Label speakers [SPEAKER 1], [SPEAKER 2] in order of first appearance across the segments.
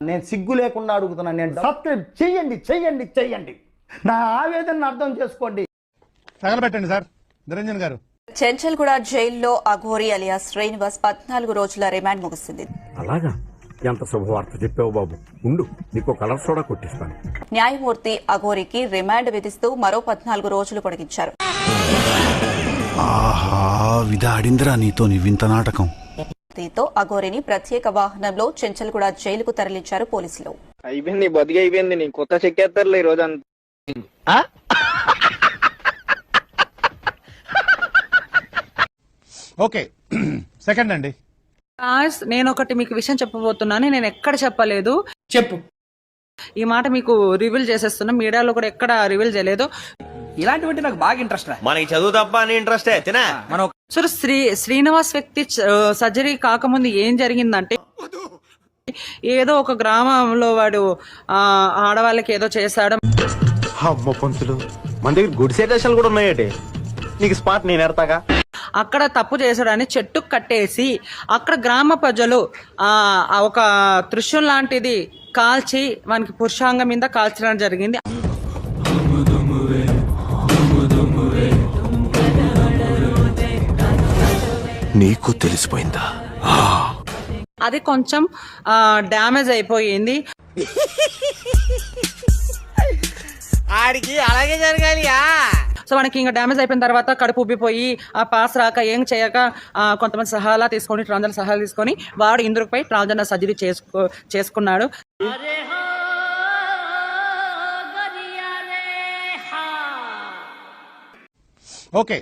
[SPEAKER 1] నేను సిగ్గు లేకుండా అడుగుతున్నాను, నేను సబ్స్క్రైబ్ చెయ్యండి చెయ్యండి చెయ్యండి, నా ఆవేదనను అర్థం చేసుకోండి.
[SPEAKER 2] తగలబెట్టండి సార్ నిరంజన్ గారు.
[SPEAKER 3] చెంచల్గూడ జైల్లో అఘోరి అలియాస్ శ్రీనివాస్ 14 రోజుల రిమాండ్ ముగిసింది.
[SPEAKER 4] అలాగా, ఎంత శుభవార్త చెప్పావు బాబు. ఉండు, నీకు కలర్ సోడా కొట్టిస్తాను.
[SPEAKER 3] న్యాయమూర్తి అఘోరికి రిమాండ్ విధిస్తూ మరో 14 రోజులు పొడిగించారు.
[SPEAKER 5] ఆహా, విధాడిందిరా నీతో నీ వింత నాటకం.
[SPEAKER 3] దీంతో అఘోరిని ప్రత్యేక వాహనంలో చెంచల్గూడ జైలుకు తరలించారు పోలీసులు.
[SPEAKER 6] అయిపోయింది, బతికి అయిపోయింది. నీ కొత్త చెక్కేస్తారులే ఈ రోజు అంతా.
[SPEAKER 2] ఓకే, సెకండ్ అండి.
[SPEAKER 7] నేను ఒకటి మీకు విషయం చెప్పబోతున్నాను, నేను ఎక్కడ చెప్పలేదు.
[SPEAKER 8] చెప్పు.
[SPEAKER 7] ఈ మాట మీకు రివీల్ చేసేస్తున్నా, మీడియాలో కూడా ఎక్కడ రివీల్ చేయలేదు.
[SPEAKER 8] ఇలాంటివంటే నాకు బాగా ఇంట్రెస్ట్.
[SPEAKER 9] మనకి చదువు తప్ప అని ఇంట్రెస్టే తినా.
[SPEAKER 7] మనం శ్రీనివాస్ వ్యక్తి సర్జరీ కాకముందు ఏం జరిగిందంటే, ఏదో ఒక గ్రామంలో వాడు ఆడవాళ్ళకి ఏదో చేశాడు.
[SPEAKER 9] అమ్మ పంతులు, మన దగ్గర గుడ్ సెటేషన్లు కూడా ఉన్నాయటి. నీకు స్పాట్ నేను ఎడతాగా.
[SPEAKER 7] అక్కడ తప్పు చేశాడని చెట్టుకు కట్టేసి అక్కడ గ్రామ ప్రజలు ఒక త్రిశూలం లాంటిది కాల్చి వానికి పురుషాంగం మీద కాల్చడం జరిగింది.
[SPEAKER 5] నీకు తెలిసిపోయిందా?
[SPEAKER 7] అది కొంచెం డ్యామేజ్ అయిపోయింది.
[SPEAKER 9] ఆడికి అలాగే జరగాలి.
[SPEAKER 7] సో మనకి ఇంకా డ్యామేజ్ అయిపోయిన తర్వాత కడుపు ఉబ్బిపోయి ఆ పాస్ రాక ఏం చేయక కొంతమంది సహాయాలు తీసుకొని ట్రాన్స్జెండర్ సహాయాలు తీసుకొని వాడు ఇందుకుపై ట్రాన్స్జెండర్ సర్జరీ చేసుకున్నాడు.
[SPEAKER 2] ఓకే,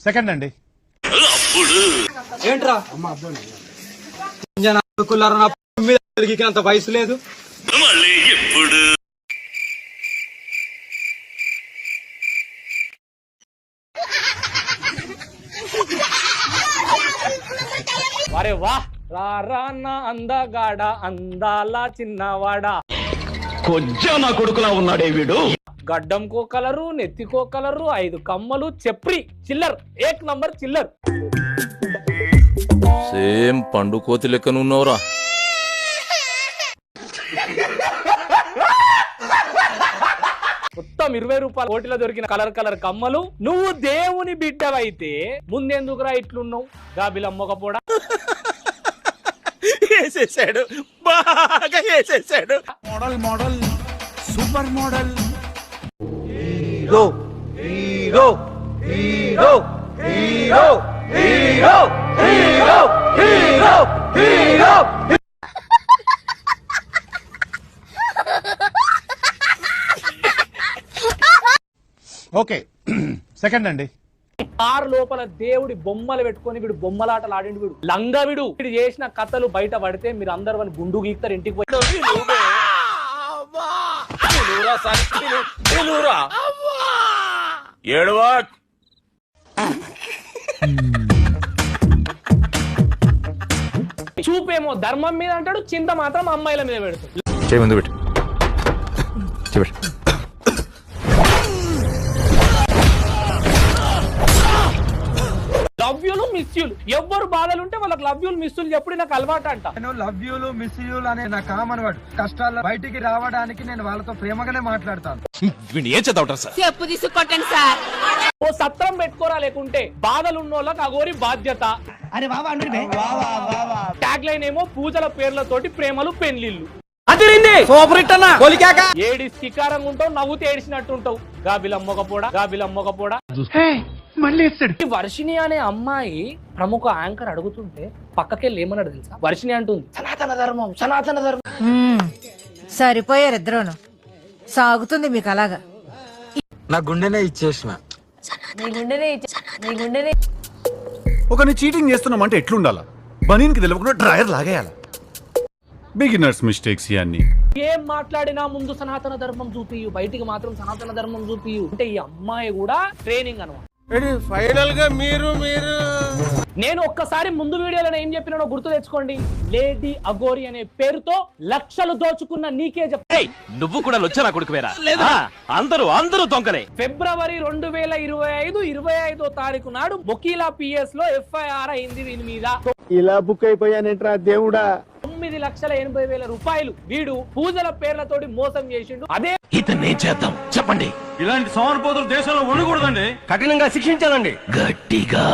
[SPEAKER 2] సెకండ్ అండి.
[SPEAKER 8] ఏంట్రా అంత వయసు లేదు.
[SPEAKER 10] అరే వా రాన్న అందగాడ అందాల చిన్నవాడా,
[SPEAKER 9] కొంచెం నా కొడుకులా ఉన్నాడే వీడు.
[SPEAKER 10] గడ్డంకో కలరు, నెత్తికో కలరు, 5 కమ్మలు, చెప్రి, చిల్లర్, 1 నంబర్ చిల్లర్.
[SPEAKER 11] సేమ్ పండు కోతి లెక్కనున్నావురా.
[SPEAKER 10] మొత్తం 20 రూపాయల కోటిలో దొరికిన కలర్ కమ్మలు. నువ్వు దేవుని బిడ్డవైతే ముందెందుకురా ఇట్లున్నావు? గాబిలమ్మొకపోడా
[SPEAKER 9] వేసేసాడు, బాగా వేసేసాడు.
[SPEAKER 5] Model model super model.
[SPEAKER 9] Hero hero hero hero hero hero hero hero.
[SPEAKER 2] Okay, second అండి.
[SPEAKER 10] కారు లోపల దేవుడి బొమ్మలు పెట్టుకొని వీడు బొమ్మలాటలు ఆడిండు. వీడు లంగవిడు. వీడు చేసిన కథలు బయట పడితే మీరు అందరు వాళ్ళు గుండు గీక్తారు ఇంటికి పోయి. చూపేమో ధర్మం మీద అంటాడు, చింత మాత్రం అమ్మాయిల మీద పెడతాడు. లవ్యూలు మిస్యూలు, ఎవరు బాధలుంటే వాళ్ళకి లవ్యూలు మిస్యూలు చెప్పుడు నాకు అలవాటు అంట.
[SPEAKER 8] నేను లవ్యూలు మిస్యూలు అనే నా కామన్ వర్డ్. కష్టాల్లో బయటికి రావడానికి నేను వాళ్ళతో ప్రేమగానే మాట్లాడతాను.
[SPEAKER 10] ఓ సత్రం పెట్టుకోరా, లేకుంటే బాధలున్న వాళ్ళకి అగోరి బాధ్యత.
[SPEAKER 1] అరే బాబా
[SPEAKER 10] ట్యాగ్ లైన్ ఏమో పూజల పేర్లతోటి ప్రేమలు పెళ్లిళ్ళు. ఏడి శికారంగా ఉంటావు, నవ్వుతే ఏడిసినట్టు ఉంటావు. గాబిలమ్మొకపోడా. వర్షిణి అనే అమ్మాయి ప్రముఖ యాంకర్ అడుగుతుంటే పక్కకెళ్ళి ఏమన్నాడు తెలుసా? వర్షిణి అంటుంది, సనాతన ధర్మం.
[SPEAKER 12] సరిపోయారు ఇద్దరును, సాగుతుంది మీకు అలాగా.
[SPEAKER 8] నా గుండెనే ఇచ్చేసిన.
[SPEAKER 5] ఒకరిని చీటింగ్ చేస్తున్నామంటే ఎట్లుండాలా? బనీన్కి తెలియకుండా డ్రైయర్ లాగేయాల. బిగినర్స్ మిస్టేక్స్ ఇవన్నీ.
[SPEAKER 10] ఏం మాట్లాడినా ముందు సనాతన ధర్మం చూపియు, బయటికి మాత్రం సనాతన ధర్మం చూపియు అంటే ఈ అమ్మాయి కూడా ట్రైనింగ్ అనమాట.
[SPEAKER 9] ఫైనల్ గా మీరు
[SPEAKER 10] నేను ఒక్కసారి ముందు వీడియోలో ఏం చెప్పినానో గుర్తు తెచ్చుకోండి. లేడీ అఘోరి అనే పేరుతో లక్షలు దోచుకున్న నీకే చెప్తా.
[SPEAKER 9] నువ్వు కూడా వచ్చా నా కొడుకు వేరా? అందరూ దొంగలే.
[SPEAKER 10] ఫిబ్రవరి 2025 25వ తారీఖు నాడు మొకీలా PS లో FIR అయింది దీని మీద.
[SPEAKER 6] ఇలా బుక్ అయిపోయానేట్రా దేవుడా.
[SPEAKER 10] 9,80,000 రూపాయలు వీడు పూజల పేర్లతోటి మోసం చేసిండు. అదే
[SPEAKER 11] ఇతన్ని ఏం చేద్దాం చెప్పండి.
[SPEAKER 5] ఇలాంటి సోమరిపోతులు దేశంలో ఉండకూడదండి.
[SPEAKER 9] కఠినంగా శిక్షించాలండి.
[SPEAKER 11] గట్టిగా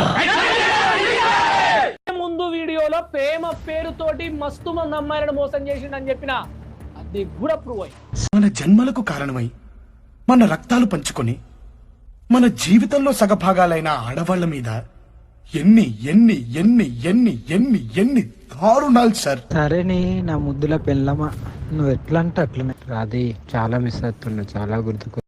[SPEAKER 10] ముందు వీడియోలో ప్రేమ పేరుతోటి మస్తు మంది అమ్మాయిలను మోసం చేసిండు అని చెప్పిన అది కూడా ప్రూవ్ అయ్యి
[SPEAKER 8] మన జన్మలకు కారణమై మన రక్తాలు పంచుకొని మన జీవితంలో సగభాగాలైన ఆడవాళ్ల మీద ఎన్ని ఎన్ని ఎన్ని ఎన్ని ఎన్ని ఎన్ని దారుణాలు సార్. సరేనే నా ముద్దుల పెళ్ళమా, నువ్వు ఎట్లా అంటే అట్లనే రాది. చాలా మిస్ అవుతున్నా, చాలా గుర్తుకు.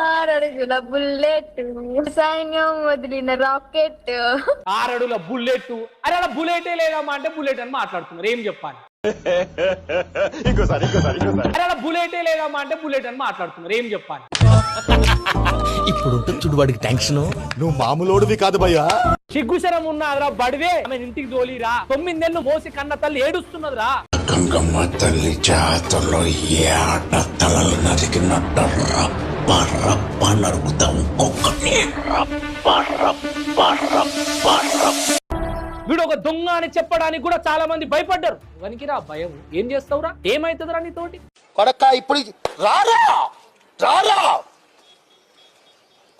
[SPEAKER 12] ఆరడుగుల బుల్లెట్, సైన్యం వదిలిన రాకెట్.
[SPEAKER 10] 6 అడుగుల బుల్లెట్. అరే అలా బుల్లెటే లేదమ్మా అంటే బుల్లెట్ అని మాట్లాడుతున్నారు. ఏం చెప్పాలి? అరే అలా బుల్లెటే లేదమ్మా అంటే బుల్లెట్ అని మాట్లాడుతున్నారు. ఏం చెప్పాలి?
[SPEAKER 11] ఇప్పుడు చూడు వాడికి టెన్షన్. నువ్వు మామూలోడివి కాదు భయ్యా.
[SPEAKER 10] సిగ్గుశరం ఉన్నారా బడివే? ఇంటికి తోలిరా. 9 నెలలు మోసి కన్న తల్లి ఏడుస్తున్నదిరా.
[SPEAKER 11] గంగమ్మ తల్లి జాతరలో ఏ ఆట తలలు నరికినట్టు నరుకుతాం.
[SPEAKER 10] వీడు ఒక దొంగ అని చెప్పడానికి కూడా చాలా మంది భయపడ్డారు. వనికిరా భయం. ఏం చేస్తావురా? ఏమైతుందిరా నీతోటి?
[SPEAKER 11] కొడక్క ఇప్పుడు రారా రారా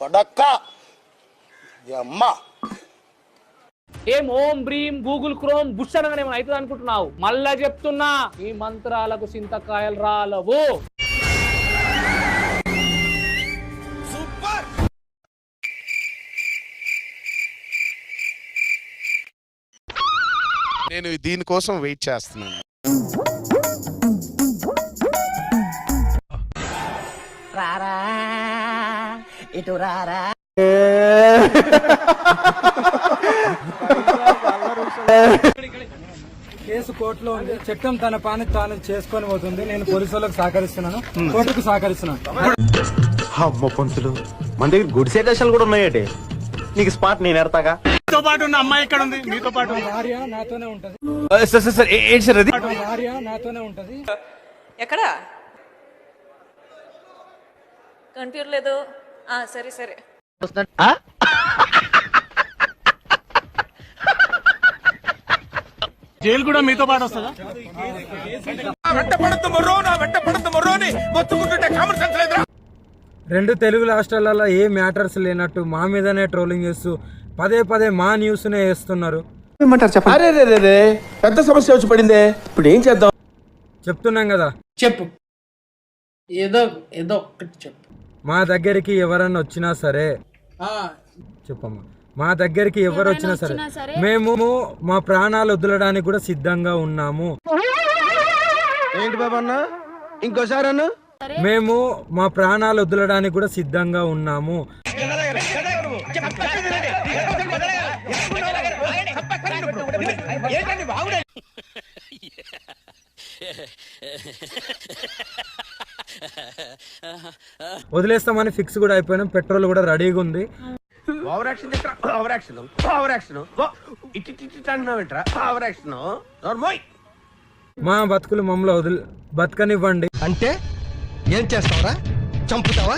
[SPEAKER 11] కొడక్క అమ్మ.
[SPEAKER 10] ఏం ఓం బ్రీం గూగుల్ క్రోమ్ బుష్ అనగానే ఏమైనా అవుతుంది అనుకుంటున్నావు? మళ్ళా చెప్తున్నా, ఈ మంత్రాలకు చింతకాయలు రాలవు.
[SPEAKER 2] నేను దీనికోసం వెయిట్ చేస్తున్నాను.
[SPEAKER 12] రారా ఇటు రారా.
[SPEAKER 8] కేసు కోర్టులో ఉంది. చట్టం తన పని తాను చేసుకొని పోతుంది. నేను పోలీసులకు సహకరిస్తున్నాను, కోర్టుకు సహకరిస్తున్నాను.
[SPEAKER 9] అమ్మ పంతులు, మన దగ్గర గుడిసే దేశాలు కూడా ఉన్నాయటే. నీకు స్పాట్ నేను ఎడతాగా.
[SPEAKER 5] మీతో పాటు ఉన్న అమ్మాయి ఎక్కడ ఉంది? మీతో పాటు
[SPEAKER 8] భార్య నాతోనే ఉంటది. భార్య నాతోనే ఉంటది.
[SPEAKER 7] ఎక్కడ కనిపించలేదు. సరే సరే.
[SPEAKER 5] జైలు కూడా మీతో పాటు వస్తుందా?
[SPEAKER 8] రెండు తెలుగు రాష్ట్రాలలో ఏ మ్యాటర్స్ లేనట్టు మా మీదనే ట్రోలింగ్ చేస్తూ పదే పదే మా న్యూస్ నే వేస్తున్నారు.
[SPEAKER 9] పెద్ద సమస్య వచ్చి పడిందే, ఇప్పుడు ఏం చేద్దాం?
[SPEAKER 8] చెప్తున్నాం కదా,
[SPEAKER 10] చెప్పు. ఏదో ఏదో ఒక్కటి చెప్పు.
[SPEAKER 8] మా దగ్గరికి ఎవరన్నా వచ్చినా సరే చెప్పమ్మా, మా దగ్గరికి ఎవరు వచ్చినా సరే మేము మా ప్రాణాలు వదలడానికి కూడా సిద్ధంగా ఉన్నాము.
[SPEAKER 9] ఏంటి బాబా అన్న, ఇంకోసారి అన్న.
[SPEAKER 8] మేము మా ప్రాణాలు వదలడానికి కూడా సిద్ధంగా ఉన్నాము. వదిలేస్తామని ఫిక్స్ కూడా అయిపోయినాం. పెట్రోల్ కూడా రెడీగా ఉంది. మా బతుకులు మమ్మల్ని బతకనివ్వండి.
[SPEAKER 9] అంటే ఏం చేస్తావరా? చంపుతావా?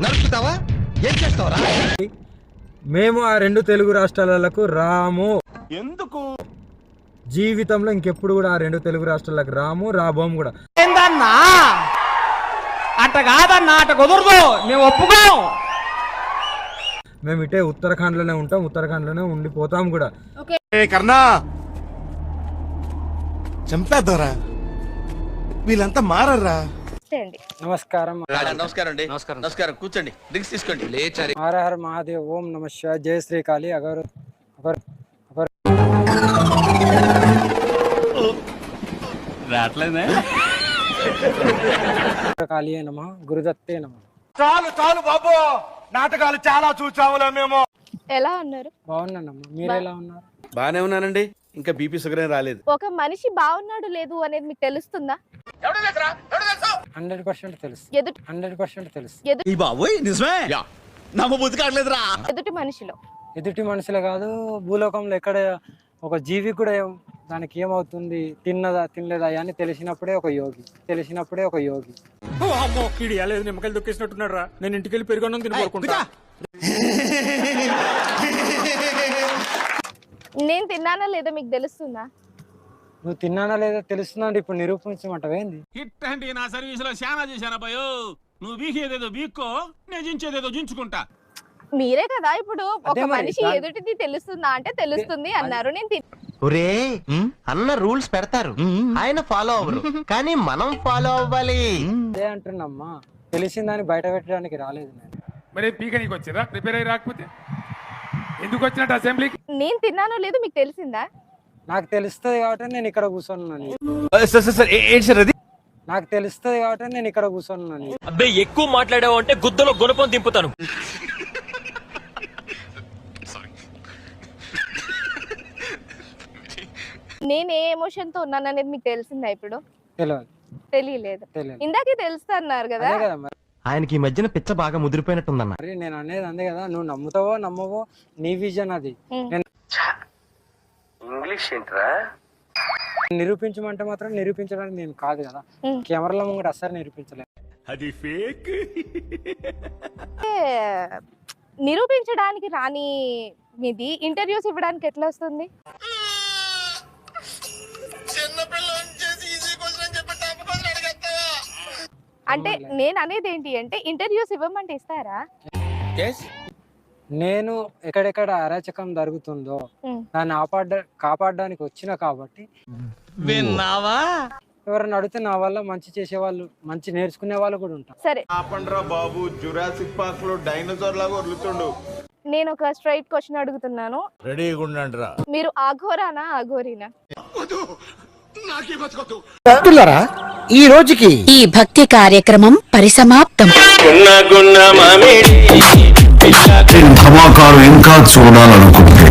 [SPEAKER 9] నరుకుతావా? ఏం చేస్తావరా?
[SPEAKER 8] మేము ఆ రెండు తెలుగు రాష్ట్రాలకు రాము.
[SPEAKER 9] ఎందుకు?
[SPEAKER 8] జీవితంలో ఇంకెప్పుడు కూడా ఆ రెండు తెలుగు రాష్ట్రాలకు రాము, రాబోము కూడా.
[SPEAKER 10] ఏందన్నా అట్ట కాదన్నా, అట్ట కుదరదు, మేము ఒప్పుకోం.
[SPEAKER 8] మేము ఇటే ఉత్తరాఖండ్ లోనే ఉంటాం, ఉత్తరాఖండ్ లోనే ఉండిపోతాం కూడా.
[SPEAKER 5] కర్ణా చంపేద్దారా, వీళ్ళంతా మారరా.
[SPEAKER 8] నమస్కారం.
[SPEAKER 11] నమస్కారం అండి. నమస్కారం. కూర్చోండి, డ్రింక్స్ తీసుకోండి. లేచారు.
[SPEAKER 8] హర హర మహాదేవ్, ఓం నమః శివాయ, జయ శ్రీకాళి. అగర్
[SPEAKER 5] రావట్లేదే.
[SPEAKER 8] కాళీ నమః, గురుదత్తే నమః.
[SPEAKER 9] చాలు చాలు బాబు, నాటకాలు చాలా చూసాములే మేము.
[SPEAKER 12] ఎలా ఉన్నారు?
[SPEAKER 8] బాగున్నానమ్మా, మీరు ఎలా ఉన్నారు?
[SPEAKER 5] బానే ఉన్నానండి, ఇంకా బీపీ షుగర్ ఏం రాలేదు.
[SPEAKER 12] ఒక మనిషి బాగున్నాడు లేదు అనేది మీకు తెలుస్తుందా?
[SPEAKER 8] 100% తెలుసు. 100% తెలుసు.
[SPEAKER 5] ఈ బాబోయ్ నిజమే, నమ్మబుద్ధి కావట్లేదురా.
[SPEAKER 12] ఎదుటి మనిషిలో
[SPEAKER 8] ఎదుటి మనుషులే కాదు, భూలోకంలో ఎక్కడ ఒక జీవి కూడా
[SPEAKER 10] దానికి ఏమవుతుంది, తిన్నదా తినలేదా అని తెలిసినప్పుడే ఒక యోగి,
[SPEAKER 5] నిమ్మకాయలు దొక్కేసినట్టున్నాడు రా. నేను ఇంటికి వెళ్ళి పెరుగొన్నం తినుకుంటా.
[SPEAKER 12] నేను తిన్నానా లేదా మీకు తెలుస్తుందా?
[SPEAKER 10] నువ్వు తిన్నానా లేదా తెలుస్తుందా అంటే ఇప్పుడు నిరూపించమంటావేంది?
[SPEAKER 5] ఇట్టండి నా సర్వీస్ లో చాలా చేశాను భయో. నువ్వు బీకేదేదో బీక్కో, నేను జించేదేదో జించుకుంటా.
[SPEAKER 12] మీరే కదా ఇప్పుడు ఒక
[SPEAKER 10] అదే మరి,
[SPEAKER 12] మనిషి ఎదుటిది తెలుస్తుందా అంటే తెలుస్తుంది అన్నారు. నేను
[SPEAKER 9] ఒరే అన్న రూల్స్ పెడతారు, ఆయన ఫాలో అవ్వరు, కానీ మనం ఫాలో అవ్వాలి.
[SPEAKER 10] అదే అంటున్నమ్మా, తెలిసిందని బయట పెట్టడానికి రాలేదు నేను.
[SPEAKER 5] మరి పీకనీకి వచ్చిరా? ప్రిపేర్ అయ్యి రాకపోతే ఎందుకు వచ్చినట్టు అసెంబ్లీకి?
[SPEAKER 12] నేను తిన్నానో లేదో మీకు తెలిసిందా?
[SPEAKER 10] నాకు తెలుస్తుంది కాబట్టి నేను ఇక్కడ కూర్చొన్నాను. నాకు తెలుస్తుంది కాబట్టి నేను ఇక్కడ కూర్చొన్నాను.
[SPEAKER 11] అబ్బే ఎక్కువ మాట్లాడావు అంటే గుద్దలో గుణపం దింపుతాను.
[SPEAKER 12] నేను ఏ ఎమోషన్ తో ఉన్నాను అనేది మీకు తెలిసిందా? ఇప్పుడు
[SPEAKER 10] తెలియదు.
[SPEAKER 12] తెలియలేదు. ఇందాకే తెలుస్తా అన్నారు కదా.
[SPEAKER 10] అదే కదా మరి.
[SPEAKER 9] ఆయనకి ఈ మధ్యన పిచ్చ బాగా ముదిరిపోయినట్టుందన్న.
[SPEAKER 10] మరి నేను అనేది అందే కదా, నువ్వు నమ్ముతావో నమ్మవో నీ విజన్ అది.
[SPEAKER 9] ఇంగ్లీష్ ఏంట్రా?
[SPEAKER 10] నిరూపించమంటే మాత్రం నిరూపించడానికి నేను కాదు కదా. కెమెరాల ముంగట అస్సలు నిరూపించలేదు.
[SPEAKER 5] అది ఫేక్.
[SPEAKER 12] నిరూపించడానికి రాని మీది ఇంటర్వ్యూస్ ఇవ్వడానికి ఎట్లా వస్తుంది? అంటే నేను అనేది ఏంటి అంటే ఇంటర్వ్యూస్ ఇవ్వమంటే ఇస్తారా?
[SPEAKER 10] నేను ఎక్కడెక్కడ అరాచకం జరుగుతుందో దాన్ని కాపాడడానికి వచ్చిన కాబట్టి
[SPEAKER 11] విన్నావా?
[SPEAKER 10] ఎవరైనా అడిగితే నా వల్ల మంచి చేసే వాళ్ళు, మంచి నేర్చుకునే వాళ్ళు కూడా ఉంటారు.
[SPEAKER 12] సరే
[SPEAKER 5] బాబు, జురాసిక్ పార్క్ లో డైనోసార్ లాగా వదులుతుండు.
[SPEAKER 12] నేను ఒక స్ట్రైట్ క్వశ్చన్ అడుగుతున్నాను.
[SPEAKER 11] రెడీగా ఉండండి రా.
[SPEAKER 12] మీరు అఘోరానా అఘోరీనా?
[SPEAKER 1] భక్తులారా, ఈ రోజుకి
[SPEAKER 3] ఈ భక్తి కార్యక్రమం పరిసమాప్తం.
[SPEAKER 1] ధమాకాలు ఇంకా చూడాలనుకుంటే